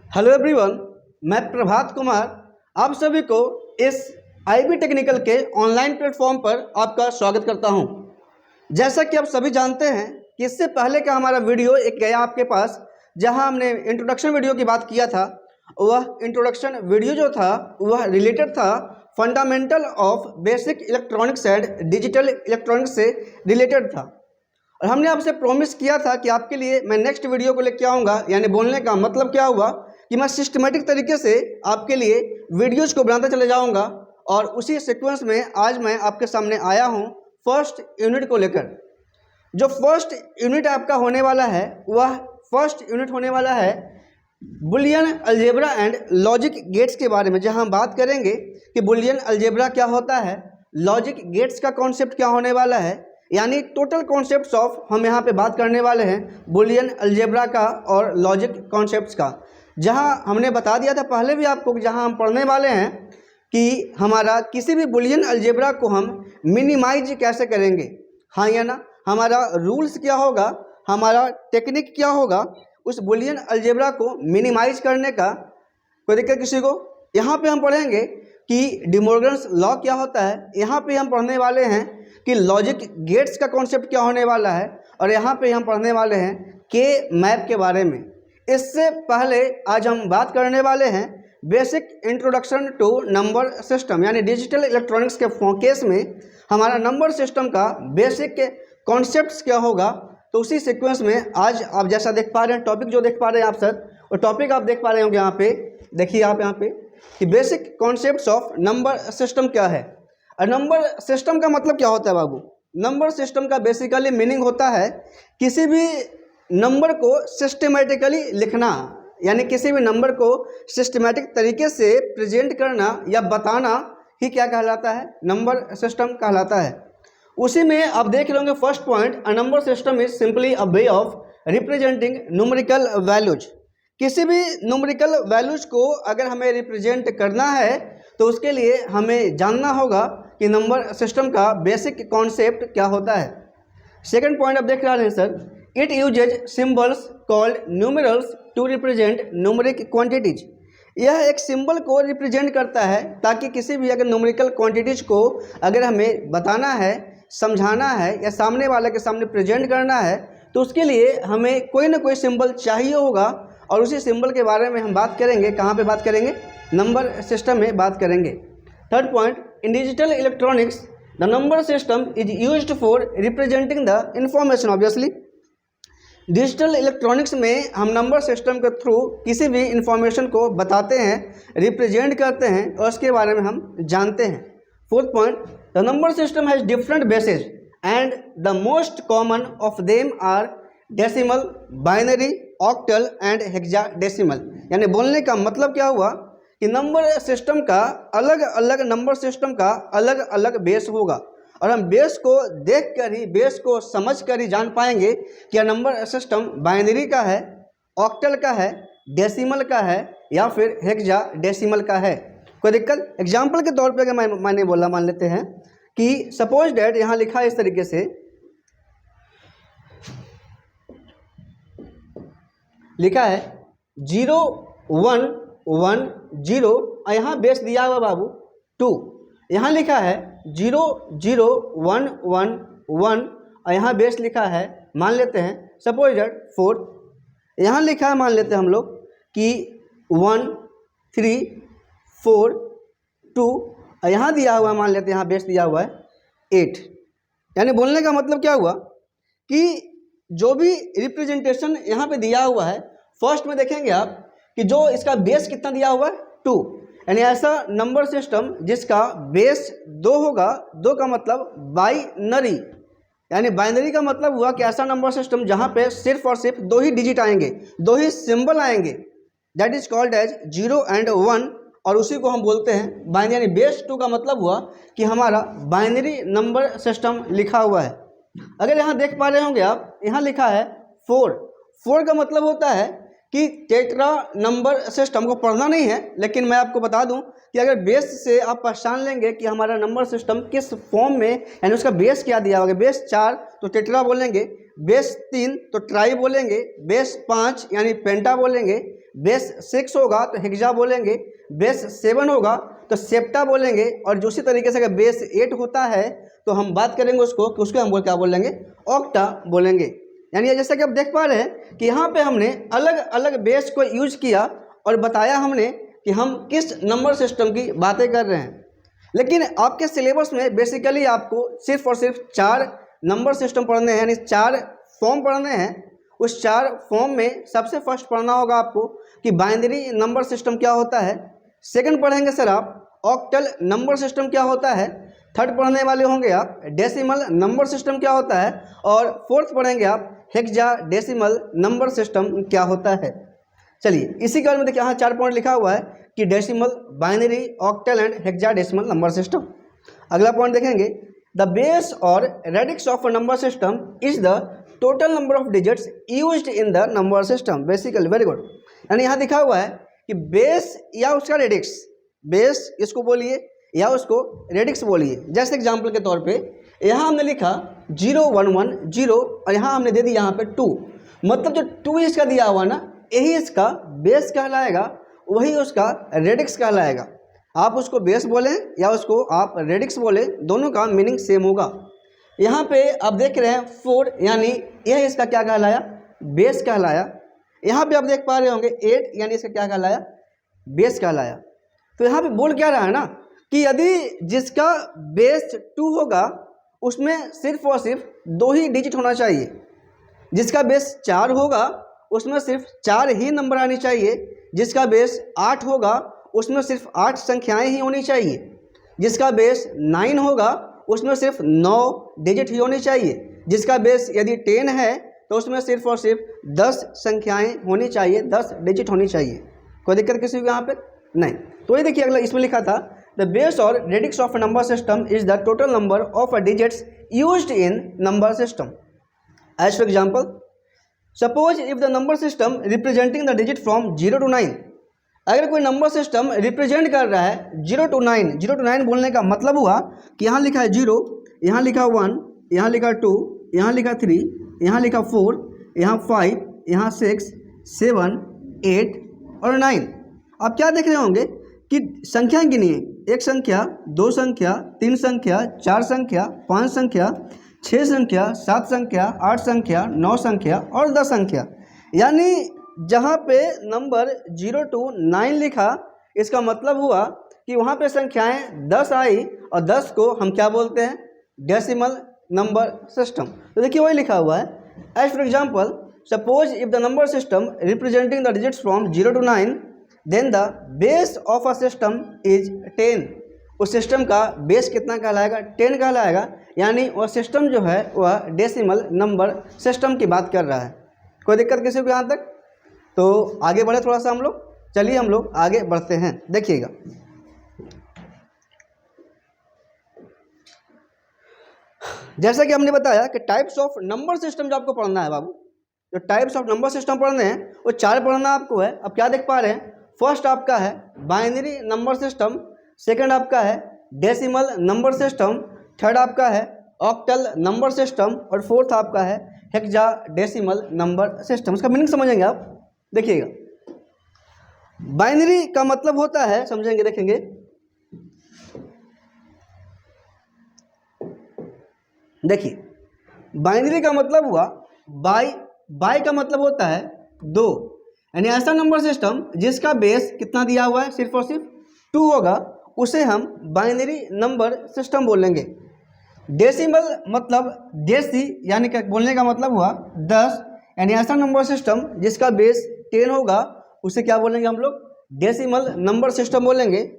Hello everyone, मैं प्रभात कुमार आप सभी को इस आईबी टेक्निकल के ऑनलाइन प्लेटफॉर्म पर आपका स्वागत करता हूं। जैसा कि आप सभी जानते हैं कि इससे पहले का हमारा वीडियो एक गया आपके पास, जहां हमने इंट्रोडक्शन वीडियो की बात किया था। वह इंट्रोडक्शन वीडियो जो था वह रिलेटेड था fundamental of basic electronics and digital electronics से रिलेटेड था। और हमने आपसे प्रॉमिस किया था कि आपके लिए मैं नेक्स्ट वीडियो को लेकर आऊँगा। यानी बोलने का मतलब क्या हुआ कि मैं सिस्टमेटिक तरीके से आपके लिए वीडियोज़ को बनाता चले जाऊंगा, और उसी सीक्वेंस में आज मैं आपके सामने आया हूं फर्स्ट यूनिट को लेकर। जो फर्स्ट यूनिट आपका होने वाला है वह फर्स्ट यूनिट होने वाला है Boolean algebra and logic gates के बारे में, जहां हम बात करेंगे कि बुलियन अलजेब्रा क्या होता है, लॉजिक गेट्स का कॉन्सेप्ट क्या होने वाला है। यानी टोटल कॉन्सेप्ट्स ऑफ हम यहाँ पे बात करने वाले हैं बुलियन अलजेब्रा का और लॉजिक कॉन्सेप्ट्स का। जहाँ हमने बता दिया था पहले भी आपको, जहाँ हम पढ़ने वाले हैं कि हमारा किसी भी बुलियन अलजेब्रा को हम मिनिमाइज कैसे करेंगे, हाँ या ना, हमारा रूल्स क्या होगा, हमारा टेक्निक क्या होगा उस बुलियन अलजेब्रा को मिनिमाइज करने का। कोई दिक्कत किसी को? यहाँ पे हम पढ़ेंगे कि डिमोर्गन्स लॉ क्या होता है, यहाँ पे हम पढ़ने वाले हैं कि लॉजिक गेट्स का कॉन्सेप्ट क्या होने वाला है, और यहाँ पे हम पढ़ने वाले हैं के मैप के बारे में। इससे पहले आज हम बात करने वाले हैं basic introduction to number system, यानी डिजिटल इलेक्ट्रॉनिक्स के केस में हमारा नंबर सिस्टम का बेसिक कॉन्सेप्ट्स क्या होगा। तो उसी सीक्वेंस में आज आप जैसा देख पा रहे हैं, टॉपिक जो देख पा रहे हैं आप सर, और टॉपिक आप देख पा रहे होंगे यहाँ पे, देखिए आप यहाँ पे कि basic concepts of number system क्या है। और नंबर सिस्टम का मतलब क्या होता है बाबू? नंबर सिस्टम का बेसिकली मीनिंग होता है किसी भी नंबर को सिस्टमेटिकली लिखना, यानी किसी भी नंबर को सिस्टमेटिक तरीके से प्रेजेंट करना या बताना ही क्या कहलाता है? नंबर सिस्टम कहलाता है। उसी में आप देख रहे होंगे first point, a number system is simply a way of representing numerical values. किसी भी न्यूमेरिकल वैल्यूज को अगर हमें रिप्रेजेंट करना है तो उसके लिए हमें जानना होगा कि नंबर सिस्टम का बेसिक कॉन्सेप्ट क्या होता है। सेकंड पॉइंट आप देख रहे हैं sir, it uses symbols called numerals to represent numeric quantities. यह एक सिंबल को रिप्रेजेंट करता है ताकि किसी भी अगर न्यूमेरिकल क्वांटिटीज को अगर हमें बताना है, समझाना है या सामने वाले के सामने प्रेजेंट करना है तो उसके लिए हमें कोई ना कोई सिंबल चाहिए होगा। और उसी सिंबल के बारे में हम बात करेंगे, कहाँ पे बात करेंगे? नंबर सिस्टम में बात करेंगे। Third point, in digital electronics the number system is used for representing the information. Obviously digital electronics में हम नंबर सिस्टम के थ्रू किसी भी इंफॉर्मेशन को बताते हैं, रिप्रेजेंट करते हैं और उसके बारे में हम जानते हैं। Fourth point, the number system has different bases and the most common of them are decimal, binary, octal and hexadecimal. यानी बोलने का मतलब क्या हुआ कि नंबर सिस्टम का अलग अलग नंबर सिस्टम का अलग अलग बेस होगा, और हम बेस को देख कर ही, बेस को समझ कर ही जान पाएंगे कि यह नंबर सिस्टम बाइनरी का है, ऑक्टल का है, डेसिमल का है या फिर हेक्साडेसिमल का है। कोई दिक्कत? एग्जाम्पल के तौर पे अगर मैंने बोला, मान लेते हैं कि सपोज डैट यहाँ लिखा है इस तरीके से, लिखा है 0 1 1 0 और यहाँ बेस दिया हुआ बाबू 2। यहाँ लिखा है 0 0 1 1 1 और यहाँ बेस लिखा है, मान लेते हैं सपोज दैट 4। यहाँ लिखा है, मान लेते हैं हम लोग कि 1 3 4 2 और यहाँ दिया हुआ है, मान लेते हैं यहाँ बेस दिया हुआ है 8। यानी बोलने का मतलब क्या हुआ कि जो भी रिप्रेजेंटेशन यहाँ पे दिया हुआ है, फर्स्ट में देखेंगे आप कि जो इसका बेस कितना दिया हुआ है 2। यानी ऐसा नंबर सिस्टम जिसका बेस 2 होगा, 2 का मतलब बाइनरी, यानी बाइनरी का मतलब हुआ कि ऐसा नंबर सिस्टम जहाँ पे सिर्फ और सिर्फ 2 ही डिजिट आएंगे, 2 ही सिंबल आएंगे, that is called as 0 and 1, और उसी को हम बोलते हैं बाइनरी। यानी बेस 2 का मतलब हुआ कि हमारा बाइनरी नंबर सिस्टम लिखा हुआ है। अगर यहाँ देख पा रहे होंगे आप, यहाँ लिखा है 4। 4 का मतलब होता है कि टेट्रा नंबर सिस्टम को पढ़ना नहीं है, लेकिन मैं आपको बता दूं कि अगर बेस से आप पहचान लेंगे कि हमारा नंबर सिस्टम किस फॉर्म में, यानी उसका बेस क्या दिया होगा, बेस 4 तो टेट्रा बोलेंगे, बेस 3 तो ट्राई बोलेंगे, बेस 5 यानी पेंटा बोलेंगे, बेस 6 होगा तो हेक्सा बोलेंगे, बेस 7 होगा तो सेप्टा बोलेंगे, और उसी तरीके से अगर बेस 8 होता है तो हम बात करेंगे उसको कि उसको हम क्या बोलेंगे, ऑक्टा बोलेंगे। यानी जैसा कि आप देख पा रहे हैं कि यहाँ पे हमने अलग अलग बेस को यूज किया और बताया हमने कि हम किस नंबर सिस्टम की बातें कर रहे हैं। लेकिन आपके सिलेबस में बेसिकली आपको सिर्फ और सिर्फ 4 नंबर सिस्टम पढ़ने हैं, यानी 4 फॉर्म पढ़ने हैं। उस 4 फॉर्म में सबसे फर्स्ट पढ़ना होगा आपको कि बाइनरी नंबर सिस्टम क्या होता है। सेकंड पढ़ेंगे सर आप ऑक्टल नंबर सिस्टम क्या होता है। थर्ड पढ़ने वाले होंगे आप डेसिमल नंबर सिस्टम क्या होता है, और फोर्थ पढ़ेंगे आप हेक्साडेसिमल नंबर सिस्टम क्या होता है। चलिए इसी के बारे में देखिए, यहाँ 4 पॉइंट लिखा हुआ है कि decimal, binary, octal and hexadecimal number system. अगला पॉइंट देखेंगे, द बेस और radix of a number system is the total number of digits used in the number system. Basically very good, यानी यहाँ दिखा हुआ है कि बेस या उसका रेडिक्स, बेस इसको बोलिए या उसको रेडिक्स बोलिए। जैसे एग्जाम्पल के तौर पे यहाँ हमने लिखा 0 1 1 0 और यहाँ हमने दे दी यहाँ पे 2, मतलब जो 2 इसका दिया हुआ ना, यही इसका बेस कहलाएगा, वही उसका रेडिक्स कहलाएगा। आप उसको बेस बोलें या उसको आप रेडिक्स बोलें, दोनों का मीनिंग सेम होगा। यहाँ पे आप देख रहे हैं 4, यानी यह इसका क्या कहलाया, बेस कहलाया। यहाँ पे आप देख पा रहे होंगे 8, यानी इसका क्या कहलाया, बेस कहलाया। तो यहाँ पे बोल क्या रहा है ना कि यदि जिसका बेस 2 होगा उसमें सिर्फ और सिर्फ 2 ही डिजिट होना चाहिए, जिसका बेस 4 होगा उसमें सिर्फ 4 ही नंबर आनी चाहिए, जिसका बेस 8 होगा उसमें सिर्फ 8 संख्याएं ही होनी चाहिए, जिसका बेस 9 होगा उसमें सिर्फ 9 डिजिट ही होनी चाहिए, जिसका बेस यदि 10 है तो उसमें सिर्फ और सिर्फ 10 संख्याएं होनी चाहिए, 10 डिजिट होनी चाहिए। कोई दिक्कत किसी को यहाँ पे नहीं। तो ये देखिए अगला इसमें लिखा था द बेस और radix of a number system is the total number of a digits used in number system. As for example, suppose if the number system representing the digit from 0 to 9, अगर कोई number system represent कर रहा है 0 to 9, 0 to 9 बोलने का मतलब हुआ कि यहाँ लिखा है 0, यहाँ लिखा 1, यहाँ लिखा 2, यहाँ लिखा 3, यहाँ लिखा 4, यहाँ 5, यहाँ 6, 7, 8 और 9। आप क्या देख रहे होंगे कि संख्याएं गिनिए, 1 संख्या, 2 संख्या, 3 संख्या, 4 संख्या, 5 संख्या, 6 संख्या, 7 संख्या, 8 संख्या, 9 संख्या और 10 संख्या। यानी जहाँ पे नंबर 0 to 9 लिखा, इसका मतलब हुआ कि वहाँ पे संख्याएं 10 आई और 10 को हम क्या बोलते हैं, डेसिमल नंबर सिस्टम। तो देखिए वही लिखा हुआ है। As for example, suppose if the number system representing the digits from 0 to 9 then the base of a system is 10। उस सिस्टम का बेस कितना कहलाएगा, 10 कहलाएगा। यानी वह सिस्टम जो है वह डेसिमल नंबर सिस्टम की बात कर रहा है। कोई दिक्कत किसी को यहाँ तक? तो आगे बढ़े थोड़ा सा हम लोग, चलिए हम लोग आगे बढ़ते हैं। देखिएगा जैसा कि हमने बताया कि टाइप्स ऑफ नंबर सिस्टम जो आपको पढ़ना है बाबू, जो टाइप्स ऑफ नंबर सिस्टम पढ़ने हैं वो 4 पढ़ना आपको है। अब क्या देख पा रहे हैं, फर्स्ट आपका है बाइनरी नंबर सिस्टम, सेकंड आपका है डेसिमल नंबर सिस्टम, थर्ड आपका है ऑक्टल नंबर सिस्टम और फोर्थ आपका है हेक्साडेसिमल नंबर सिस्टम। इसका मीनिंग समझेंगे आप। देखिएगा बाइनरी का मतलब होता है, समझेंगे देखेंगे, देखिए बाइनरी का मतलब हुआ बाई का मतलब होता है 2, यानी ऐसा नंबर सिस्टम जिसका बेस कितना दिया हुआ है, सिर्फ और सिर्फ 2 होगा, उसे हम बाइनरी नंबर सिस्टम बोलेंगे। डेसिमल मतलब डेसी, यानी क्या बोलने का मतलब हुआ 10, यानी ऐसा नंबर सिस्टम जिसका बेस 10 होगा उसे क्या बोलेंगे हम लोग, डेसिमल नंबर सिस्टम बोलेंगे।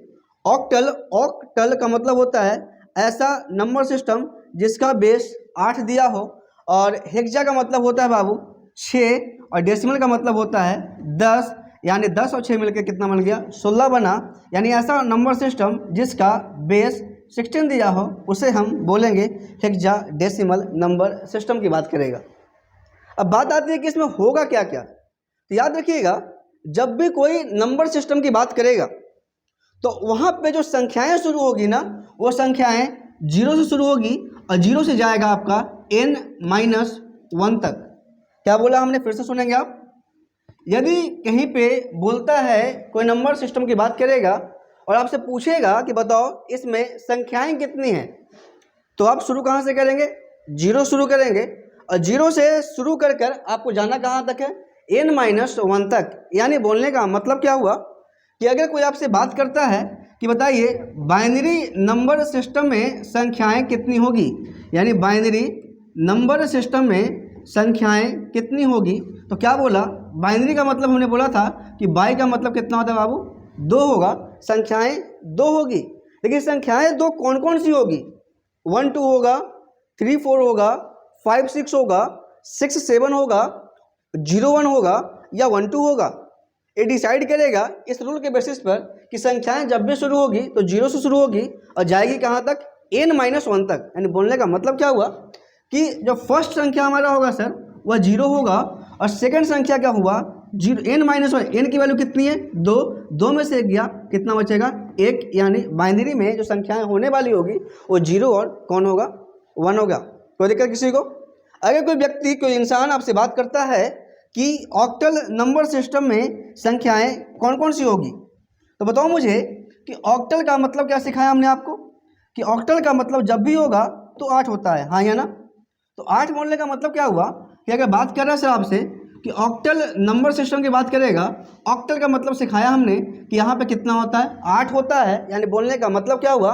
ऑक्टल का मतलब होता है ऐसा नंबर सिस्टम जिसका बेस 8 दिया हो, और हेक्सा का मतलब होता है बाबू 6, और डेसिमल का मतलब होता है 10, यानी 10 और 6 मिलकर कितना बन गया, 16 बना। यानी ऐसा नंबर सिस्टम जिसका बेस 16 दिया हो उसे हम बोलेंगे हेक्साडेसिमल नंबर सिस्टम की बात करेगा। अब बात आती है कि इसमें होगा क्या क्या। तो याद रखिएगा, जब भी कोई नंबर सिस्टम की बात करेगा तो वहाँ पे जो संख्याएं शुरू होगी ना, वो संख्याएं 0 से शुरू होगी और 0 से जाएगा आपका n-1 1 तक। क्या बोला हमने, फिर से सुनेंगे आप। यदि कहीं पे बोलता है, कोई नंबर सिस्टम की बात करेगा और आपसे पूछेगा कि बताओ इसमें संख्याएं कितनी हैं, तो आप शुरू कहाँ से करेंगे, 0 शुरू करेंगे। और 0 से शुरू कर कर आपको जाना कहाँ तक है, n-1 तक। यानी बोलने का मतलब क्या हुआ कि अगर कोई आपसे बात करता है कि बताइए बाइनरी नंबर सिस्टम में संख्याएं कितनी होगी, यानी बाइनरी नंबर सिस्टम में संख्याएं कितनी होगी, तो क्या बोला, बाइनरी का मतलब हमने बोला था कि बाई का मतलब कितना होता है बाबू, 2 होगा, संख्याएं 2 होगी। लेकिन संख्याएं 2 कौन कौन सी होगी, 1 2 होगा, 3 4 होगा, 5 6 होगा, 6 7 होगा, 0 1 होगा या 1 2 होगा। ये डिसाइड करेगा इस रूल के बेसिस पर कि संख्याएं जब भी शुरू होगी तो 0 से शुरू होगी और जाएगी कहाँ तक, n-1 तक। यानी बोलने का मतलब क्या हुआ कि जो फर्स्ट संख्या हमारा होगा सर वह 0 होगा और सेकंड संख्या क्या हुआ, 0 n-1। n की वैल्यू कितनी है, 2, 2 में से 1 गया, कितना बचेगा, 1। यानी बाइनरी में जो संख्याएं होने वाली होगी वो 0 और कौन होगा, 1 होगा। कोई दिक्कत किसी को। अगर कोई व्यक्ति, कोई इंसान आपसे बात करता है कि ऑक्टल नंबर सिस्टम में संख्याएं कौन कौन सी होगी, तो बताओ मुझे कि ऑक्टल का मतलब क्या सिखाया हमने आपको, कि ऑक्टल का मतलब जब भी होगा तो 8 होता है, हाँ या ना। तो 8 बोलने का मतलब क्या हुआ कि अगर बात कर रहा है सर आपसे कि ऑक्टल नंबर सिस्टम की बात करेगा, ऑक्टल का मतलब सिखाया हमने कि यहाँ पे कितना होता है, 8 होता है। यानी बोलने का मतलब क्या हुआ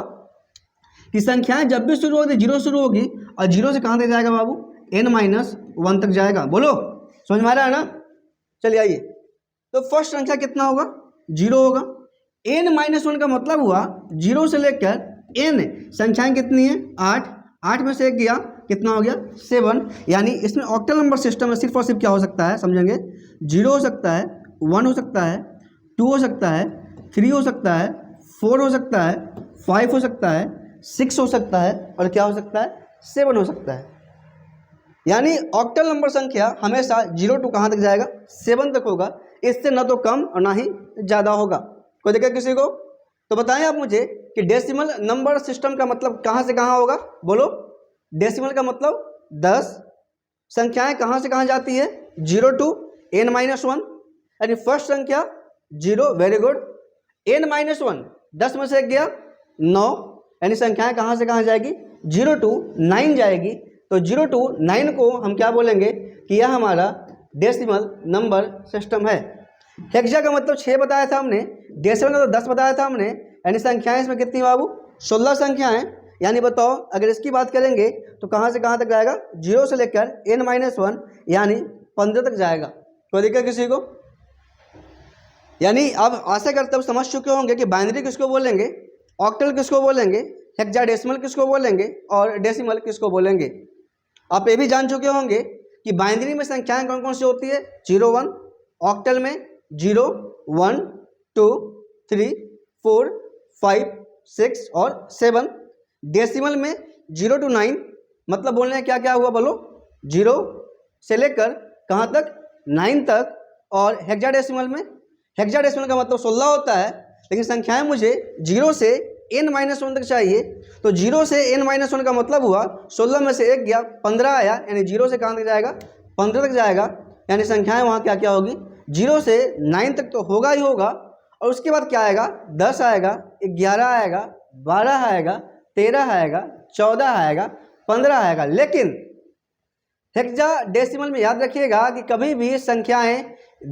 कि संख्याएं जब भी शुरू होगी 0 शुरू होगी और 0 से कहाँ तक जाएगा बाबू, n-1 तक जाएगा। बोलो समझ में आ रहा है ना। चलिए आइए, तो फर्स्ट संख्या कितना होगा, 0 होगा। n-1 का मतलब हुआ 0 से लेकर n संख्याएं कितनी है, 8, 8 में से 1 गया, कितना हो गया, 7। यानी इसमें ऑक्टल नंबर सिस्टम में सिर्फ और सिर्फ क्या हो सकता है, समझेंगे, 0 हो सकता है, 1 हो सकता है, 2 हो सकता है, 3 हो सकता है, 4 हो सकता है, 5 हो सकता है, 6 हो सकता है और क्या हो सकता है, 7 हो सकता है। यानी ऑक्टल नंबर संख्या हमेशा 0 to कहाँ तक जाएगा, 7 तक होगा। इससे ना तो कम और ना ही ज़्यादा होगा। कोई दिक्कत किसी को। तो बताएं आप मुझे कि डेसिमल नंबर सिस्टम का मतलब कहाँ से कहाँ होगा, बोलो। डेसिमल का मतलब 10, संख्याएं कहाँ से कहाँ जाती है, 0 to n-1। यानी फर्स्ट संख्या 0, वेरी गुड, n-1, 10 में से 1 गया, 9। यानी संख्याएं कहाँ से कहाँ जाएगी, 0 to 9 जाएगी। तो 0 to 9 को हम क्या बोलेंगे कि यह हमारा डेसिमल नंबर सिस्टम है। हेक्सा का मतलब 6 बताया था हमने, डेसिमल का तो 10 बताया था हमने। यानी संख्याएं इसमें कितनी बाबू, 16 संख्याएं। यानी बताओ अगर इसकी बात करेंगे तो कहाँ से कहाँ तक जाएगा, 0 से लेकर n-1 यानी 15 तक जाएगा। कोई दिक्कत किसी को। यानी आप आशा करते हो समझ चुके होंगे कि बाइनरी किसको बोलेंगे, ऑक्टल किसको बोलेंगे, हेक्साडेसिमल किसको बोलेंगे और डेसिमल किसको बोलेंगे। आप ये भी जान चुके होंगे कि बाइनरी में संख्याएं कौन कौन सी होती है, 0 1, ऑक्टल में 0 1 2 3 4 5 6 और 7, डेसिमल में 0 to 9। मतलब बोलने क्या क्या हुआ बोलो, 0 से लेकर कहाँ तक, 9 तक। और हेक्साडेसिमल में, हेक्साडेसिमल का मतलब 16 होता है, लेकिन संख्याएं मुझे 0 से n-1 तक चाहिए। तो 0 से n-1 का मतलब हुआ 16 में से 1 गया, 15 आया। यानी 0 से कहाँ तक जाएगा, 15 तक जाएगा। यानी संख्याएं वहाँ क्या क्या होगी, 0 से 9 तक तो होगा ही होगा। और उसके बाद क्या आएगा, 10 आएगा, 11 आएगा, 12 आएगा, 13 आएगा, 14 आएगा, 15 आएगा। लेकिन हेक्साडेसिमल में याद रखिएगा कि कभी भी संख्याएं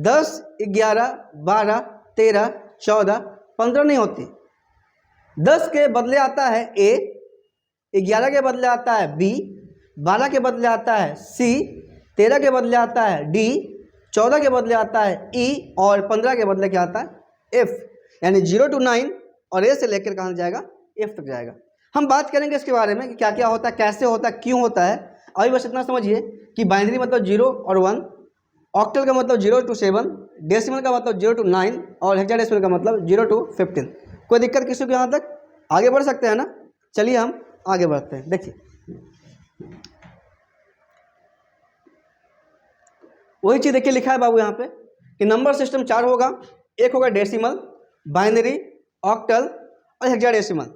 10 11 12 13 14 15 नहीं होती। 10 के बदले आता है ए, 11 के बदले आता है बी, 12 के बदले आता है सी, 13 के बदले आता है डी, 14 के बदले आता है ई और 15 के बदले क्या आता है एफ। यानी 0 to 9 और ए से लेकर कहाँ जाएगा, एफ तक जाएगा। हम बात करेंगे इसके बारे में कि क्या क्या होता है, कैसे होता है, क्यों होता है। अभी बस इतना समझिए कि बाइनरी मतलब 0 और 1, ऑक्टल का मतलब 0 to 7, डेसिमल का मतलब 0 to 9 और हेक्साडेसिमल का मतलब 0 to 15। कोई दिक्कत किसी को यहाँ तक, आगे बढ़ सकते हैं ना। चलिए हम आगे बढ़ते हैं। देखिए वही चीज़ देखिए लिखा है बाबू यहाँ पे कि नंबर सिस्टम 4 होगा, एक होगा डेसिमल, बाइनरी, ऑक्टल और हेक्साडेसिमल।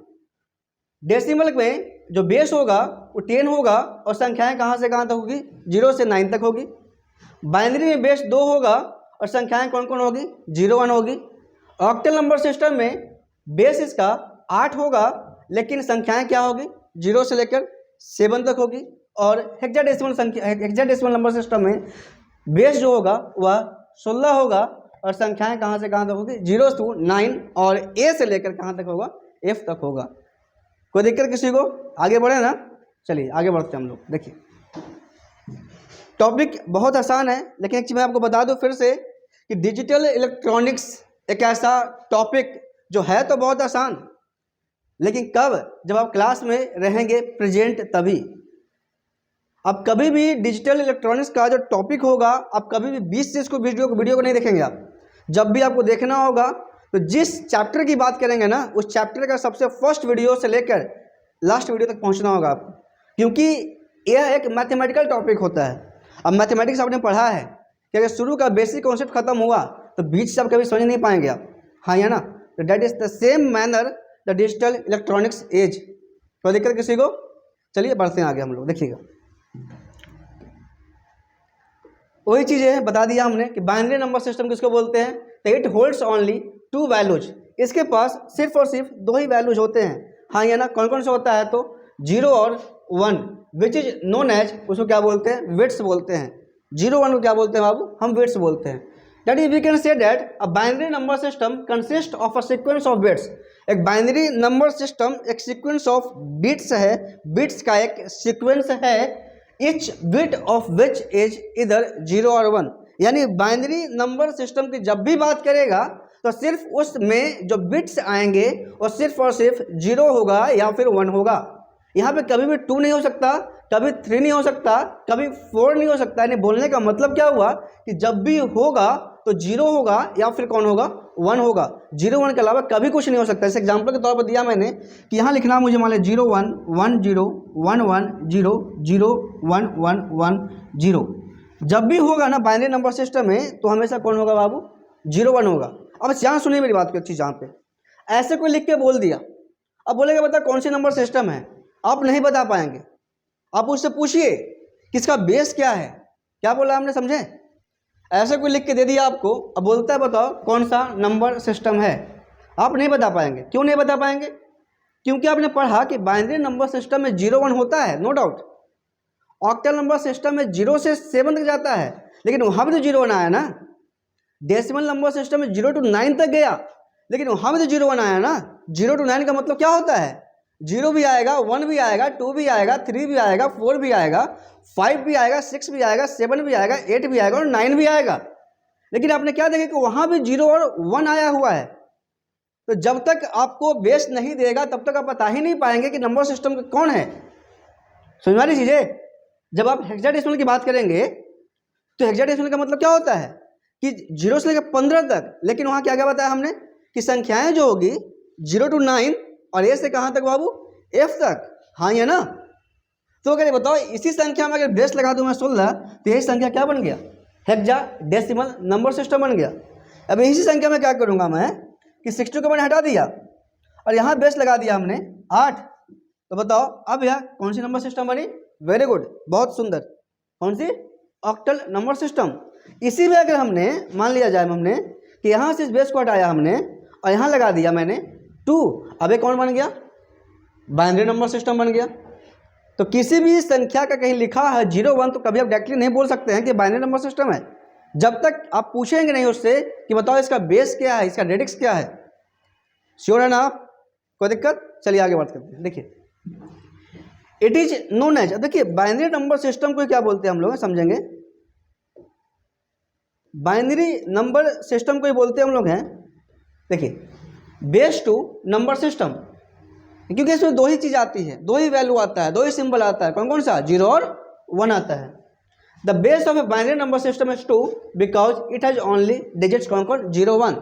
डेसिमल में जो बेस होगा वो 10 होगा और संख्याएं कहाँ से कहाँ तक होगी, 0 से 9 तक होगी। बाइनरी में बेस 2 होगा और संख्याएं कौन कौन होगी, 0 1 होगी। ऑक्टल नंबर सिस्टम में बेस इसका 8 होगा लेकिन संख्याएं क्या होगी, 0 से लेकर 7 तक होगी। और हेक्साडेसिमल नंबर सिस्टम में बेस जो होगा वह 16 होगा और संख्याएं कहाँ से कहाँ तक होगी, 0 to 9 और ए से लेकर कहाँ तक होगा, एफ तक होगा। कोई दिक्कत किसी को, आगे बढ़े ना, चलिए आगे बढ़ते हैं हम लोग। देखिए टॉपिक बहुत आसान है लेकिन एक चीज़ मैं आपको बता दूं फिर से कि डिजिटल इलेक्ट्रॉनिक्स एक ऐसा टॉपिक जो है तो बहुत आसान, लेकिन कब, जब आप क्लास में रहेंगे प्रेजेंट तभी। अब कभी भी डिजिटल इलेक्ट्रॉनिक्स का जो टॉपिक होगा आप कभी भी 20 से इसको वीडियो को नहीं देखेंगे। आप जब भी आपको देखना होगा तो जिस चैप्टर की बात करेंगे ना उस चैप्टर का सबसे फर्स्ट वीडियो से लेकर लास्ट वीडियो तक पहुंचना होगा आपको, क्योंकि यह एक मैथमेटिकल टॉपिक होता है। अब मैथमेटिक्स आपने पढ़ा है कि अगर शुरू का बेसिक कॉन्सेप्ट खत्म हुआ तो बीच से आप कभी समझ नहीं पाएंगे आप, हाँ या ना। तो that is the same manner the digital electronics as. तो दिक्कत किसी को, चलिए बढ़ते हैं आगे हम लोग। देखिएगा वही चीज़ें बता दिया हमने कि बाइनरी नंबर सिस्टम किसको बोलते हैं, तो इट होल्ड्स ओनली 2 वैल्यूज। इसके पास सिर्फ और सिर्फ 2 ही वैल्यूज होते हैं, हाँ या ना। कौन कौन सा होता है, तो 0 और 1 विच इज नोन एज, उसको क्या बोलते हैं, बिट्स बोलते हैं। 0 1 को क्या बोलते हैं बाबू, हम बिट्स बोलते हैं। That is we can say that a binary number system consist of a sequence of bits. एक बाइनरी नंबर सिस्टम एक सीक्वेंस ऑफ बिट्स है, बिट्स का एक सीक्वेंस है, each bit of which is either 0 और 1। यानी बाइनरी नंबर सिस्टम की जब भी बात करेगा तो सिर्फ उसमें जो बिट्स आएंगे वो सिर्फ और सिर्फ 0 होगा या फिर 1 होगा। यहाँ पे कभी भी 2 नहीं हो सकता, कभी 3 नहीं हो सकता, कभी 4 नहीं हो सकता। यानी बोलने का मतलब क्या हुआ कि जब भी होगा तो 0 होगा या फिर कौन होगा, 1 होगा। 0 1 के अलावा कभी कुछ नहीं हो सकता। इस एग्जाम्पल के तौर पर दिया मैंने कि यहाँ लिखना मुझे मान लिया 0 1 1 0 1 1 0 0 1 1 1 0। जब भी होगा ना बाइनरी नंबर सिस्टम में तो हमेशा कौन होगा बाबू, 0 1 होगा। अब यहाँ सुनिए मेरी बात की अच्छी, जहाँ पे ऐसे कोई लिख के बोल दिया, अब बोलेगा बता कौन सी नंबर सिस्टम है, आप नहीं बता पाएंगे। आप उससे पूछिए कि इसका बेस क्या है, क्या बोला हमने, समझे। ऐसे कोई लिख के दे दिया आपको, अब बोलता है बताओ कौन सा नंबर सिस्टम है, आप नहीं बता पाएंगे। क्यों नहीं बता पाएंगे, क्योंकि आपने पढ़ा कि बाइनरी नंबर सिस्टम में 0 1 होता है, no doubt. Octal number system में 0 से 7 तक जाता है, लेकिन वहाँ भी तो 0 1 आया ना। डेसिमल नंबर सिस्टम में 0 to 9 तक गया, लेकिन वहाँ भी तो 0 1 आया ना। 0 to 9 का मतलब क्या होता है, 0 भी आएगा, 1 भी आएगा, 2 भी आएगा, 3 भी आएगा, 4 भी आएगा, 5 भी आएगा, 6 भी आएगा, 7 भी आएगा, 8 भी आएगा और 9 भी आएगा। लेकिन आपने क्या देखा कि वहाँ भी 0 और 1 आया हुआ है। तो जब तक आपको बेस नहीं देगा तब तक आप बता ही नहीं पाएंगे कि नंबर सिस्टम कौन है। समझ वाली चीज़ें। जब आप हेक्साडेसिमल की बात करेंगे तो हेक्साडेसिमल का मतलब क्या होता है कि 0 से लेकर 15 तक, लेकिन वहाँ क्या क्या बताया हमने कि संख्याएं जो होगी 0 to 9 और ए से कहाँ तक बाबू, एफ तक, हाँ या ना। तो अगर ये बताओ इसी संख्या में अगर बेस लगा दूँ मैं 16 तो यही संख्या क्या बन गया, हेक्साडेसिमल नंबर सिस्टम बन गया। अब इसी संख्या में क्या करूँगा मैं कि 62 को मैंने हटा दिया और यहाँ बेस लगा दिया हमने 8। तो बताओ अब यह कौन सी नंबर सिस्टम बनी, वेरी गुड, बहुत सुंदर, कौन सी, ऑक्टल नंबर सिस्टम। इसी में अगर हमने मान लिया जाए हमने कि यहाँ से इस बेस को हटाया हमने और यहाँ लगा दिया मैंने 2, अब एक कौन बन गया, बाइनरी नंबर सिस्टम बन गया। तो किसी भी संख्या का कहीं लिखा है 0 1 तो कभी आप डायरेक्टली नहीं बोल सकते हैं कि बाइनरी नंबर सिस्टम है, जब तक आप पूछेंगे नहीं उससे कि बताओ इसका बेस क्या है, इसका रेडिक्स क्या है। श्योर है ना आप, कोई दिक्कत। चलिए आगे बात करते हैं। देखिए इट इज नोन एज, देखिए बाइनरी नंबर सिस्टम को क्या बोलते हैं हम लोग समझेंगे। बाइनरी नंबर सिस्टम को ही बोलते हैं हम लोग हैं, देखिए बेस टू नंबर सिस्टम, क्योंकि इसमें 2 ही चीज़ आती है, 2 ही वैल्यू आता है, 2 ही सिंबल आता है। कौन कौन सा, 0 और 1 आता है। The base of a binary number system is 2 because it has only digits कौन कौन, 0 1।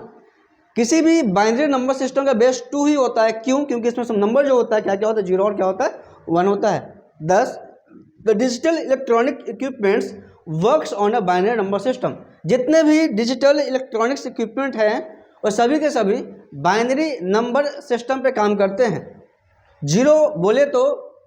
किसी भी बाइनरी नंबर सिस्टम का बेस 2 ही होता है, क्यों, क्योंकि इसमें सब नंबर जो होता है क्या क्या होता है, 0 और क्या होता है, 1 होता है। दस the digital electronic equipments works on a binary number system. जितने भी डिजिटल इलेक्ट्रॉनिक्स इक्विपमेंट हैं वो सभी के सभी बाइनरी नंबर सिस्टम पे काम करते हैं। 0 बोले तो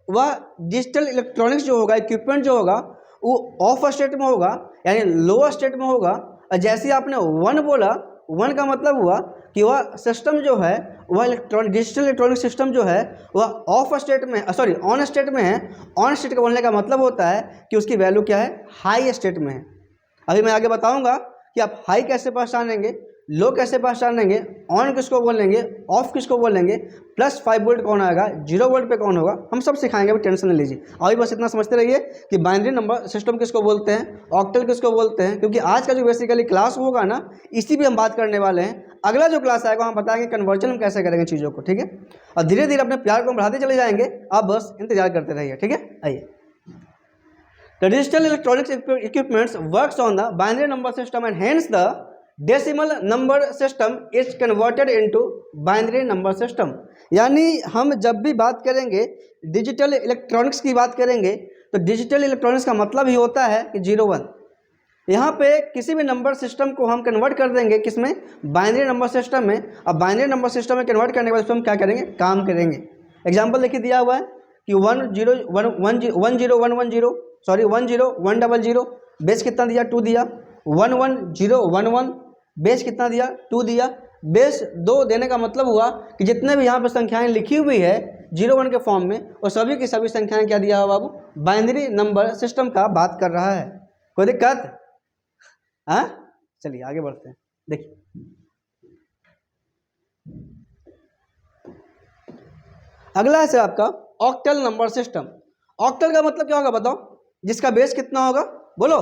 वह डिजिटल इलेक्ट्रॉनिक्स जो होगा, इक्विपमेंट जो होगा, वो ऑफ स्टेट में होगा, यानी लोअर स्टेट में होगा। और जैसे ही आपने 1 बोला, 1 का मतलब हुआ कि वह सिस्टम जो है, वह डिजिटल इलेक्ट्रॉनिक सिस्टम जो है वह ऑफ स्टेट में, सॉरी ऑन स्टेट में है। ऑन स्टेट का बोलने का मतलब होता है कि उसकी वैल्यू क्या है, हाई स्टेट में है। अभी मैं आगे बताऊंगा कि आप हाई कैसे पहचानेंगे, लो कैसे पहचानेंगे, ऑन किसको बोलेंगे, ऑफ किसको बोलेंगे, +5 वोल्ट कौन आएगा, 0 वोल्ट पे कौन होगा, हम सब सिखाएंगे, अभी टेंशन नहीं लीजिए। अभी बस इतना समझते रहिए कि बाइनरी नंबर सिस्टम किसको बोलते हैं, ऑक्टल किसको बोलते हैं, क्योंकि आज का जो बेसिकली क्लास होगा ना, इसी भी हम बात करने वाले हैं। अगला जो क्लास आएगा हम बताएंगे कन्वर्जन हम कैसे करेंगे चीज़ों को, ठीक है। और धीरे धीरे अपने प्यार को बढ़ाते चले जाएंगे, आप बस इंतजार करते रहिए, ठीक है। आइए, the digital electronics equipments works on the binary number system and hence the decimal number system is converted into binary number system। यानी हम जब भी बात करेंगे डिजिटल इलेक्ट्रॉनिक्स की बात करेंगे तो डिजिटल इलेक्ट्रॉनिक्स का मतलब ही होता है कि 0-1। यहाँ पे किसी भी नंबर सिस्टम को हम कन्वर्ट कर देंगे किसमें, बाइनरी नंबर सिस्टम में। अब बाइनरी नंबर सिस्टम में कन्वर्ट करने के बाद हम क्या करेंगे, काम करेंगे। एग्जाम्पल देखिए दिया हुआ है कि 101110 सॉरी 10100 बेस कितना दिया, 2 दिया। 11011 बेस कितना दिया, 2 दिया। बेस 2 देने का मतलब हुआ कि जितने भी यहाँ पर संख्याएं लिखी हुई है 01 के फॉर्म में, और सभी की सभी संख्याएं क्या दिया हुआ बाबू, बाइनरी नंबर सिस्टम का बात कर रहा है। कोई दिक्कत? हाँ, चलिए आगे बढ़ते हैं। देखिए अगला है सर आपका ऑक्टल नंबर सिस्टम। ऑक्टल का मतलब क्या होगा बताओ, जिसका बेस कितना होगा, बोलो,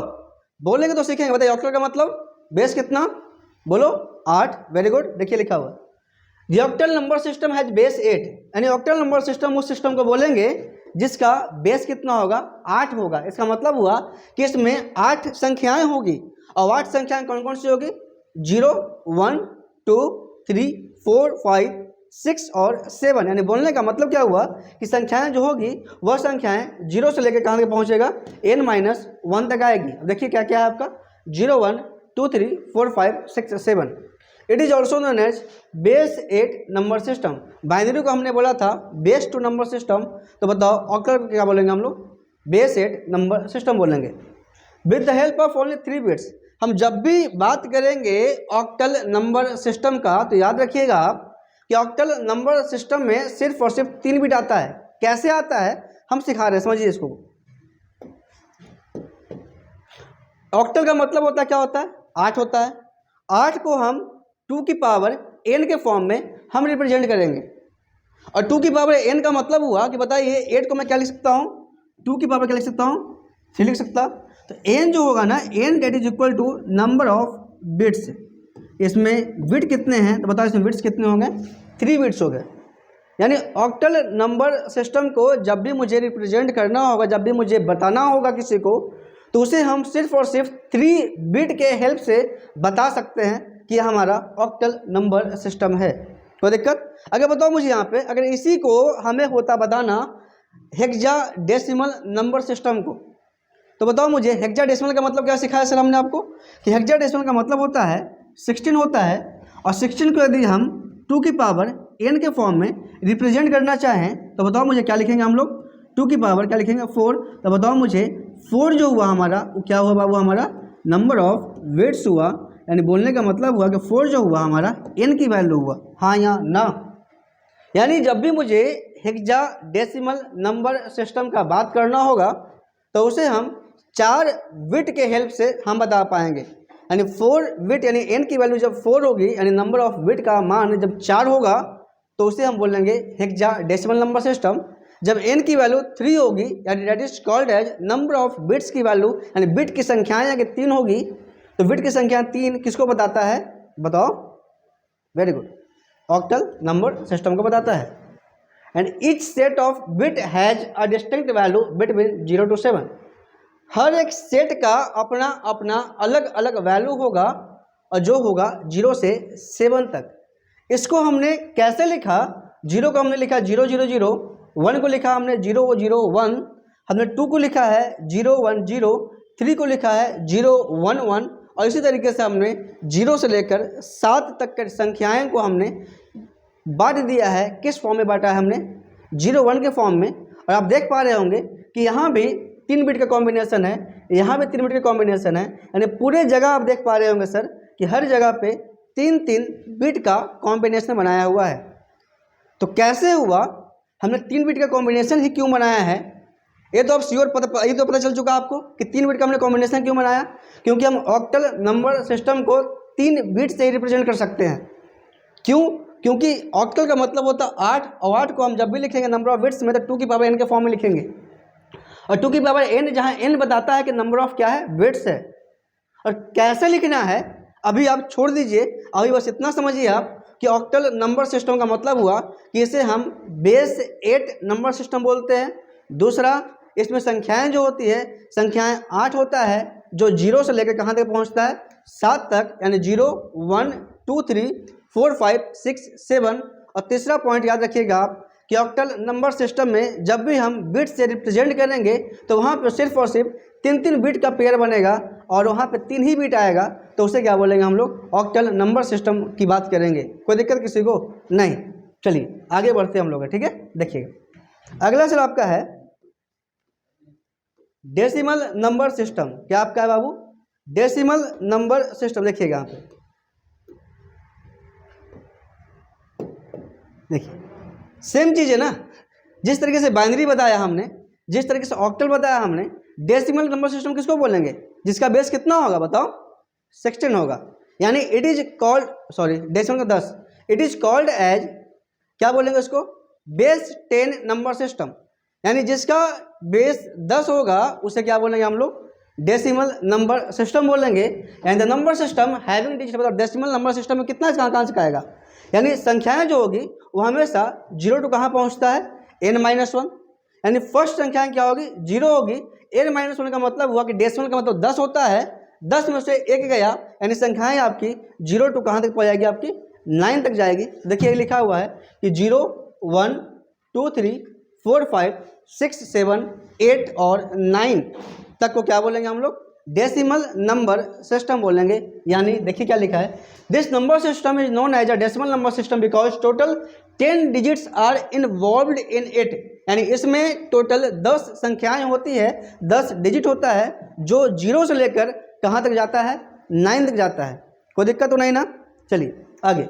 बोलेंगे तो सीखेंगे। बताइए ऑक्टल का मतलब बेस कितना, बोलो 8। Very good. देखिए लिखा हुआ the octal number system has base 8, यानी ऑक्टल नंबर सिस्टम उस सिस्टम को बोलेंगे जिसका बेस कितना होगा, 8 होगा। इसका मतलब हुआ कि इसमें 8 संख्याएं होगी, और 8 संख्याएं कौन कौन सी होगी, 0 1 2 3 4 5 6 और 7। यानी बोलने का मतलब क्या हुआ कि संख्याएं जो होगी वह संख्याएं 0 से लेकर कहाँ तक पहुँचेगा, n-1 तक आएगी। देखिए क्या क्या है आपका, 0 1 2 3 4 5 6 7। It is also known as base 8 number system. Binary को हमने बोला था बेस 2 नंबर सिस्टम, तो बताओ ऑक्टल क्या बोलेंगे हम लोग, बेस 8 नंबर सिस्टम बोलेंगे। With the help of only 3 bits. हम जब भी बात करेंगे ऑक्टल नंबर सिस्टम का तो याद रखिएगा आप कि ऑक्टल नंबर सिस्टम में सिर्फ और सिर्फ 3 बिट आता है। कैसे आता है हम सिखा रहे हैं, समझिए इसको। ऑक्टल का मतलब होता है क्या होता है, 8 होता है। 8 को हम 2 की पावर n के फॉर्म में हम रिप्रेजेंट करेंगे, और 2 की पावर n का मतलब हुआ कि बताइए 8 को मैं क्या लिख सकता हूँ, 2 की पावर क्या लिख सकता हूँ, 3 लिख सकता। तो n जो होगा ना, n that is equal to number of bits. इसमें बिट कितने हैं तो बताओ, इसमें बिट्स कितने होंगे, 3 बिट्स हो गए। यानी ऑक्टल नंबर सिस्टम को जब भी मुझे रिप्रेजेंट करना होगा, जब भी मुझे बताना होगा किसी को, तो उसे हम सिर्फ और सिर्फ 3 बिट के हेल्प से बता सकते हैं कि यह हमारा ऑक्टल नंबर सिस्टम है। कोई दिक्कत? अगर बताओ मुझे यहाँ पे, अगर इसी को हमें होता बताना हेक्साडेसिमल नंबर सिस्टम को, तो बताओ मुझे हेक्साडेसिमल का मतलब क्या सिखाया सर हमने आपको, कि हेक्साडेसिमल का मतलब होता है 16 होता है, और 16 को यदि हम 2 की पावर n के फॉर्म में रिप्रेजेंट करना चाहें तो बताओ मुझे क्या लिखेंगे हम लोग, 2 की पावर क्या लिखेंगे, 4। तो बताओ मुझे 4 जो हुआ हमारा वो क्या हुआ बाबू, हमारा नंबर ऑफ बिट्स हुआ। यानी बोलने का मतलब हुआ कि 4 जो हुआ हमारा n की वैल्यू हुआ, हाँ या ना। यानी जब भी मुझे हेक्साडेसिमल नंबर सिस्टम का बात करना होगा तो उसे हम 4 बिट के हेल्प से हम बता पाएंगे। यानी 4 बिट, यानी n की वैल्यू जब 4 होगी, यानी नंबर ऑफ बिट का मान जब 4 होगा तो उसे हम बोलेंगे हेक्साडेसिमल नंबर सिस्टम। जब n की वैल्यू 3 होगी, यानी that is called as number of bits की वैल्यू, यानी बिट की संख्याएं अगर 3 होगी तो बिट की संख्या 3 किसको बताता है, बताओ, very good, octal number system को बताता है। And each set of bit has a distinct value between 0 to 7। हर एक सेट का अपना अपना अलग अलग वैल्यू होगा, और जो होगा 0 से 7 तक। इसको हमने कैसे लिखा, 0 को हमने लिखा 0 0 0, 1 को लिखा हमने 0 0 1, हमने 2 को लिखा है 0 1 0, 3 को लिखा है 0 1 1, और इसी तरीके से हमने 0 से लेकर 7 तक के संख्याएं को हमने बांट दिया है। किस फॉर्म में बांटा है हमने, 0 1 के फॉर्म में, और आप देख पा रहे होंगे कि यहाँ भी 3 बिट का कॉम्बिनेशन है, यहाँ भी 3 बिट का कॉम्बिनेशन है, यानी पूरे जगह आप देख पा रहे होंगे सर कि हर जगह पे 3-3 बिट का कॉम्बिनेशन बनाया हुआ है। तो कैसे हुआ, हमने 3 बिट का कॉम्बिनेशन ही क्यों बनाया है, ये तो अब श्योर ये तो पता चल चुका आपको कि 3 बिट का हमने कॉम्बिनेशन क्यों बनाया, क्योंकि हम ऑक्टल नंबर सिस्टम को 3 बिट से ही रिप्रेजेंट कर सकते हैं। क्यों? क्योंकि ऑक्टल का मतलब होता है 8, और 8 को हम जब भी लिखेंगे नंबर ऑफ बिट्स में तो 2 की पावर n के फॉर्म में लिखेंगे, और 2 की पावर n जहाँ n बताता है कि नंबर ऑफ क्या है, बिट्स है। और कैसे लिखना है अभी आप छोड़ दीजिए, अभी बस इतना समझिए आप कि ऑक्टल नंबर सिस्टम का मतलब हुआ कि इसे हम बेस 8 नंबर सिस्टम बोलते हैं। दूसरा, इसमें संख्याएं जो होती है, संख्याएं 8 होता है जो 0 से लेकर कहाँ तक पहुँचता है, 7 तक, यानी 0, 1, 2, 3, 4, 5, 6, 7। और तीसरा पॉइंट याद रखिएगा आप कि ऑक्टल नंबर सिस्टम में जब भी हम बिट से रिप्रेजेंट करेंगे तो वहाँ पर सिर्फ और सिर्फ 3-3 बिट का पेयर बनेगा और वहाँ पे 3 ही बिट आएगा, तो उसे क्या बोलेंगे हम लोग, ऑक्टल नंबर सिस्टम की बात करेंगे। कोई दिक्कत किसी को नहीं। चलिए आगे बढ़ते हैं हम लोग, ठीक है। देखिएगा अगला सर आपका है डेसिमल नंबर सिस्टम। क्या आपका है बाबू, डेसिमल नंबर सिस्टम। देखिएगा यहाँ पे, देखिए सेम चीज़ है ना, जिस तरीके से बाइनरी बताया हमने, जिस तरीके से ऑक्टल बताया हमने, डेसिमल नंबर सिस्टम किसको बोलेंगे, जिसका बेस कितना होगा बताओ, 16 होगा। यानी it is called, sorry decimal का 10, इट इज कॉल्ड एज, क्या बोलेंगे उसको, बेस 10 नंबर सिस्टम। यानी जिसका बेस 10 होगा उसे क्या बोलेंगे हम लोग, डेसिमल नंबर सिस्टम बोलेंगे। And the number system having digit, मतलब डेसिमल नंबर सिस्टम में कितना कहाँ से आएगा, यानी संख्याएं जो होगी वो हमेशा 0 टू कहाँ पहुँचता है, n-1। यानी फर्स्ट संख्याएं क्या होगी, 0 होगी। n-1 का मतलब हुआ कि डेसिमल का मतलब 10 होता है, 10 में से 1 गया, यानी संख्याएं आपकी 0 टू कहाँ तक पहुँच जाएगी, आपकी 9 तक जाएगी। देखिए लिखा हुआ है कि 0, 1, 2, 3, 4, 5, 6, 7, 8 और 9 तक को क्या बोलेंगे हम लोग, डेसिमल नंबर सिस्टम बोलेंगे। यानी देखिए क्या लिखा है, this number system is known as a decimal number system because total 10 digits are involved in it. यानी इसमें टोटल 10 संख्याएं होती है, 10 डिजिट होता है जो 0 से लेकर कहाँ तक जाता है, 9 तक जाता है। कोई दिक्कत तो नहीं ना। चलिए आगे,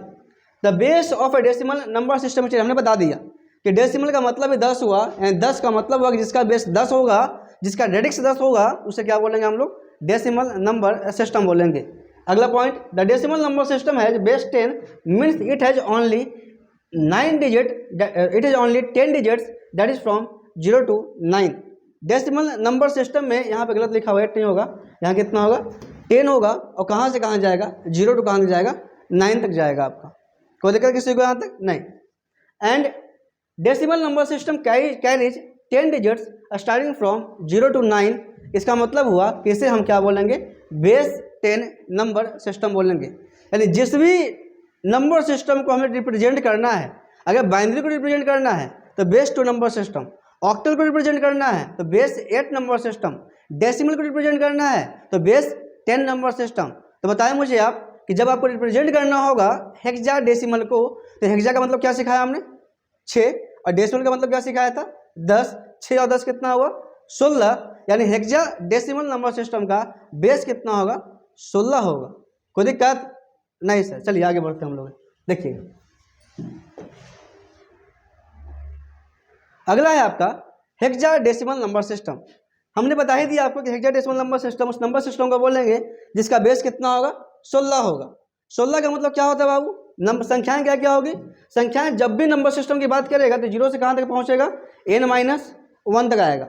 the base of A decimal number system हमने बता दिया कि डेसिमल का मतलब ही 10 हुआ, यानी 10 का मतलब हुआ कि जिसका बेस 10 होगा, जिसका रेडिक्स 10 होगा, उसे क्या बोलेंगे हम लोग, डेसिमल नंबर सिस्टम बोलेंगे। अगला point, the decimal number system has base 10 means it has only 9 digit, it is only 10 digits that is from 0 to 9। Decimal number system में यहाँ पे गलत लिखा हुआ है, 8 नहीं होगा, यहाँ कितना होगा, 10 होगा। और कहाँ से कहाँ जाएगा, 0 टू कहाँ तक जाएगा, 9 तक जाएगा आपका। कोई दिक्कत किसी को यहाँ तक नहीं। And decimal number system carries 10 digits starting from 0 to 9। इसका मतलब हुआ कि इसे हम क्या बोलेंगे, बेस 10 नंबर सिस्टम बोलेंगे। यानी जिस भी नंबर सिस्टम को हमें रिप्रेजेंट करना है, अगर बाइनरी को रिप्रेजेंट करना है तो बेस 2 नंबर सिस्टम, ऑक्टल को रिप्रेजेंट करना है तो बेस 8 नंबर सिस्टम, डेसिमल को रिप्रेजेंट करना है तो बेस 10 नंबर सिस्टम। तो बताएं मुझे आप कि जब आपको रिप्रेजेंट करना होगा हेक्सा डेसिमल को, तो हेक्सा का मतलब क्या सिखाया हमने, 6, और डेसिमल का मतलब क्या सिखाया था, 10। 6 और 10 कितना हुआ, 16। यानी हेक्सा डेसिमल नंबर सिस्टम का बेस कितना होगा, 16 होगा। कोई दिक्कत नहीं सर। चलिए आगे बढ़ते हैं हम लोग। देखिए अगला है आपका हेक्सा डेसिमल नंबर सिस्टम। हमने बता ही दिया आपको कि हेक्सा डेसिमल नंबर सिस्टम उस नंबर सिस्टम को बोलेंगे जिसका बेस कितना होगा, 16 होगा। 16 का मतलब क्या होता है बाबू, नंबर संख्याएं क्या क्या होगी, संख्याएं जब भी नंबर सिस्टम की बात करेगा तो 0 से कहाँ तक पहुँचेगा, n-1 तक आएगा।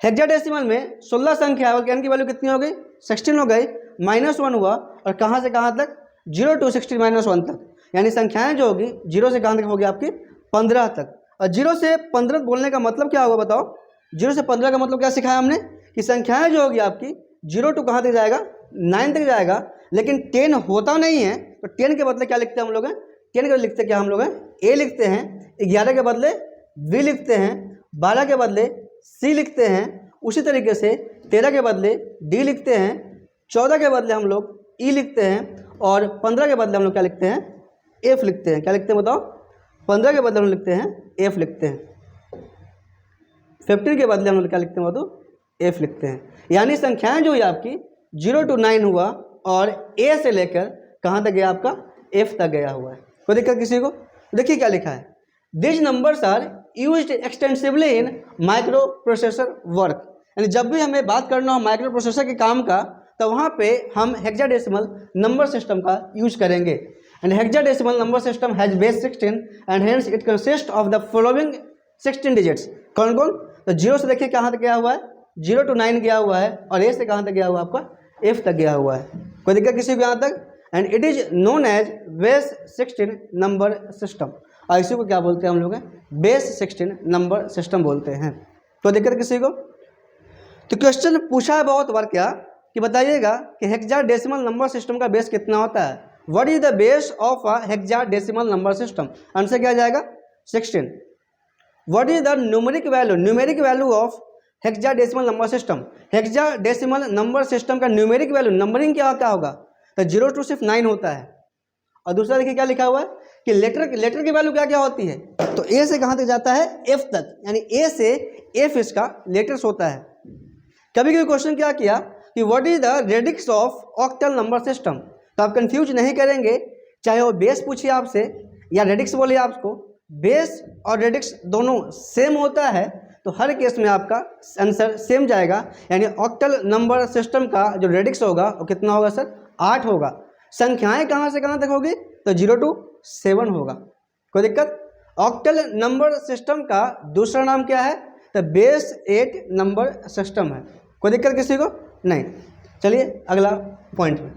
हेक्साडेसिमल में 16 संख्या है, n की वैल्यू कितनी हो गई, 16 हो गई, -1 हुआ, और कहाँ से कहाँ तक, 0 to 16 -1 तक। यानी संख्याएं जो होगी 0 से कहाँ तक होगी आपकी, 15 तक। और 0 से 15 बोलने का मतलब क्या होगा बताओ, 0 से 15 का मतलब क्या सिखाया हमने कि संख्याएं जो होगी आपकी 0 to कहाँ तक जाएगा, 9 तक जाएगा। लेकिन 10 होता नहीं है, तो 10 के बदले क्या लिखते हैं हम लोग, 10 के बदले लिखते क्या हम लोग, a लिखते हैं, 11 के बदले b लिखते हैं, 12 के बदले c लिखते हैं, उसी तरीके से 13 के बदले d लिखते हैं, 14 के बदले हम लोग e लिखते हैं, और 15 के बदले हम लोग क्या लिखते हैं, f लिखते हैं। क्या लिखते हैं बताओ, 15 के बदले हम लिखते हैं f लिखते हैं। 15 के बदले हम लोग क्या लिखते हैं तो F लिखते हैं। यानी संख्याएं जो हुई आपकी 0 to 9 हुआ और A से लेकर कहाँ तक गया आपका F तक गया हुआ है। कोई दिक्कत किसी को? देखिए क्या लिखा है, this numbers are used extensively in micro processor work. यानी जब भी हमें बात करना हो माइक्रो प्रोसेसर के काम का तो वहाँ पे हम हेक्साडेसिमल नंबर सिस्टम का यूज करेंगे। And hexadecimal number system has base 16 and hence it consist of the following 16 digits. कौन कौन? तो 0 से देखिए कहाँ तक गया हुआ है, 0 to 9 गया हुआ है और A से कहाँ तक गया हुआ है आपका F तक गया हुआ है। कोई दिक्कत किसी को यहाँ तक? And it is known as base 16 number system. और इसी को क्या बोलते हैं हम लोग बेस 16 नंबर सिस्टम बोलते हैं। तो दिक्कत किसी को? तो क्वेश्चन पूछा है बहुत बार क्या कि बताइएगा कि हेक्साडेसिमल नंबर सिस्टम का बेस कितना होता है। What is the base of a hexadecimal number system? Answer क्या जाएगा 16। What is the numeric value of hexadecimal number system? Hexadecimal number system का न्यूमेरिक वैल्यू नंबरिंग क्या होगा? तो 0 to सिर्फ 9 होता है। और दूसरा देखिए क्या लिखा हुआ है कि लेटर की वैल्यू क्या क्या होती है? तो A से कहाँ तक जाता है F तक, यानी A से F इसका लेटर्स होता है। कभी कभी क्वेश्चन क्या किया कि what is the radix of octal number system? तो आप कंफ्यूज नहीं करेंगे, चाहे वो बेस पूछिए आपसे या रेडिक्स बोलिए आपको, बेस और रेडिक्स दोनों सेम होता है तो हर केस में आपका आंसर सेम जाएगा। यानी ऑक्टल नंबर सिस्टम का जो रेडिक्स होगा वो कितना होगा सर? 8 होगा। संख्याएं कहाँ से कहाँ तक होगी? तो 0 to 7 होगा। कोई दिक्कत? ऑक्टल नंबर सिस्टम का दूसरा नाम क्या है? तो बेस 8 नंबर सिस्टम है। कोई दिक्कत किसी को? नहीं। चलिए अगला पॉइंट में,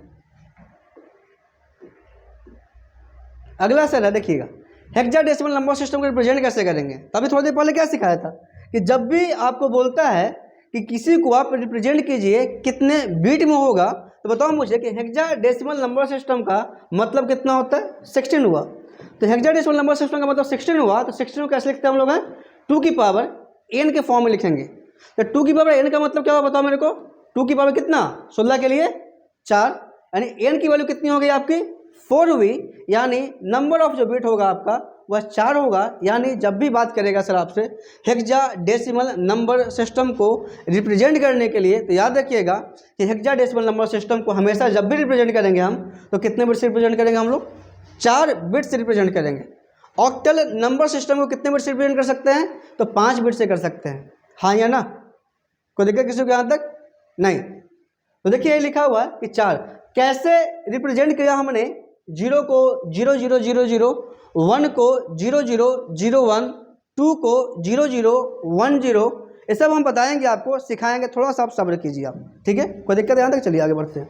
अगला सर है देखिएगा, हेक्साडेसिमल नंबर सिस्टम को रिप्रेजेंट कैसे करेंगे। तभी थोड़ी देर पहले क्या सिखाया था कि जब भी आपको बोलता है कि किसी को आप रिप्रेजेंट कीजिए कितने बीट में होगा, तो बताओ मुझे कि हेक्साडेसिमल नंबर सिस्टम का मतलब कितना होता है? 16 हुआ। तो हेक्साडेसिमल नंबर सिस्टम का मतलब 16 हुआ, तो 16 को कैसे लिखते हैं हम लोग हैं? 2 की पावर n के फॉर्म में लिखेंगे। तो 2 की पावर n का मतलब क्या होगा बताओ मेरे को? 2 की पावर कितना? 16 के लिए 4, यानी n की वैल्यू कितनी हो गई आपकी? 4 हुई। यानी नंबर ऑफ जो बीट होगा आपका वह 4 होगा। यानी जब भी बात करेगा सर आपसे हेक्साडेसिमल नंबर सिस्टम को रिप्रेजेंट करने के लिए, तो याद रखिएगा कि हेक्साडेसिमल नंबर सिस्टम को हमेशा जब भी रिप्रेजेंट करेंगे हम, तो कितने बिट से रिप्रेजेंट करेंगे हम लोग? 4 बिट से रिप्रेजेंट करेंगे। ऑक्टल नंबर सिस्टम को कितने बिट से रिप्रेजेंट कर सकते हैं? तो 5 बिट से कर सकते हैं। हाँ या ना? कोई दिक्कत किसी को यहाँ तक? नहीं। तो देखिए ये लिखा हुआ है कि 4 कैसे रिप्रेजेंट किया हमने? 0 को 0000, 1 को 0001, 2 को 0010, ये सब हम बताएंगे आपको, सिखाएंगे। थोड़ा सा आप सब्र कीजिए आप, ठीक है? कोई दिक्कत यहाँ तक? चलिए आगे बढ़ते हैं।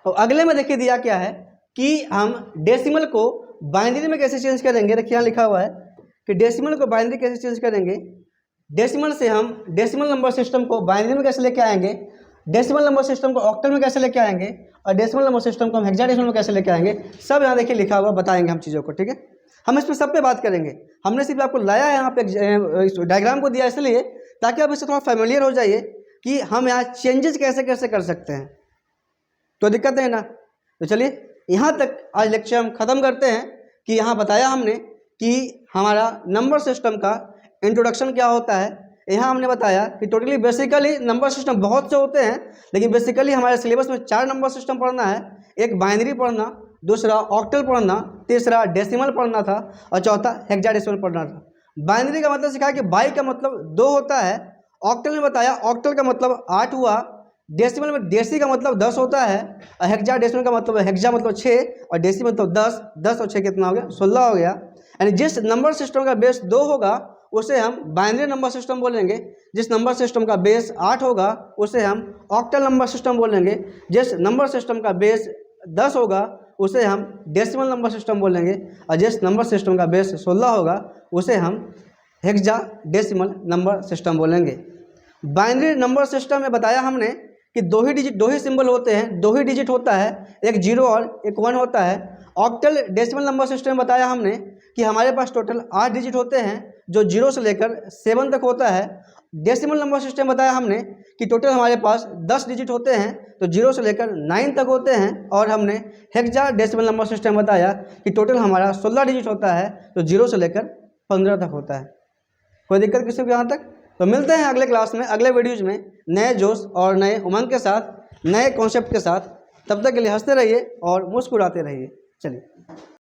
और अगले में देखिए दिया क्या है कि हम डेसिमल को बाइनरी में कैसे चेंज करेंगे। देखिए यहाँ लिखा हुआ है कि डेसिमल को बाइनरी कैसे चेंज करेंगे। डेसिमल से हम डेसिमल नंबर सिस्टम को बाइनरी में कैसे लेके आएंगे, डेसिमल नंबर सिस्टम को ऑक्टल में कैसे लेके आएंगे, और डेसिमल नंबर सिस्टम को हम हेक्साडेसिमल में कैसे लेके आएंगे, सब यहाँ देखिए लिखा हुआ, बताएंगे हम चीज़ों को, ठीक है? हम इस पर सब पे बात करेंगे। हमने सिर्फ आपको लाया है यहाँ पे डायग्राम को दिया इसलिए ताकि आप इससे थोड़ा फेमिलियर हो जाइए कि हम यहाँ चेंजेस कैसे कैसे कर सकते हैं। तो दिक्कत है ना? तो चलिए यहाँ तक आज लेक्चर हम ख़त्म करते हैं कि यहाँ बताया हमने कि हमारा नंबर सिस्टम का इंट्रोडक्शन क्या होता है। यहाँ हमने बताया कि टोटली बेसिकली नंबर सिस्टम बहुत से होते हैं, लेकिन बेसिकली हमारे सिलेबस में 4 नंबर सिस्टम पढ़ना है। एक बाइनरी पढ़ना, दूसरा ऑक्टल पढ़ना, तीसरा डेसिमल पढ़ना था और चौथा हेक्साडेसिमल पढ़ना था। बाइनरी का मतलब सिखाया कि बाई का मतलब 2 होता है। ऑक्टल में बताया ऑक्टल का मतलब 8 हुआ। डेसिमल में डेसी का मतलब 10 होता है और हेक्साडेसिमल का मतलब हेक्सा मतलब 6 और डेसी मतलब 10। 10 और 6 कितना हो गया? 16 हो गया। यानी जिस नंबर सिस्टम का बेस 2 होगा उसे हम बाइनरी नंबर सिस्टम बोलेंगे। जिस नंबर सिस्टम का बेस 8 होगा उसे हम ऑक्टल नंबर सिस्टम बोलेंगे। जिस नंबर सिस्टम का बेस 10 होगा उसे हम डेसिमल नंबर सिस्टम बोलेंगे और जिस नंबर सिस्टम का बेस 16 होगा उसे हम हेक्साडेसिमल नंबर सिस्टम बोलेंगे। बाइनरी नंबर सिस्टम में बताया हमने कि 2 ही सिंबल होते हैं, 2 ही डिजिट होता है, एक 0 और एक 1 होता है। ऑक्टल डेसिमल नंबर सिस्टम में बताया हमने कि हमारे पास टोटल 8 डिजिट होते हैं जो 0 से लेकर 7 तक होता है। डेसिमल नंबर सिस्टम बताया हमने कि टोटल हमारे पास 10 डिजिट होते हैं तो 0 से लेकर 9 तक होते हैं। और हमने हेक्साडेसिमल नंबर सिस्टम बताया कि टोटल हमारा 16 डिजिट होता है तो 0 से लेकर 15 तक होता है। कोई दिक्कत किसी को यहाँ तक? तो मिलते हैं अगले क्लास में, अगले वीडियोज़ में नए जोश और नए उमंग के साथ, नए कॉन्सेप्ट के साथ। तब तक के लिए हंसते रहिए और मुस्कुराते रहिए। चलिए।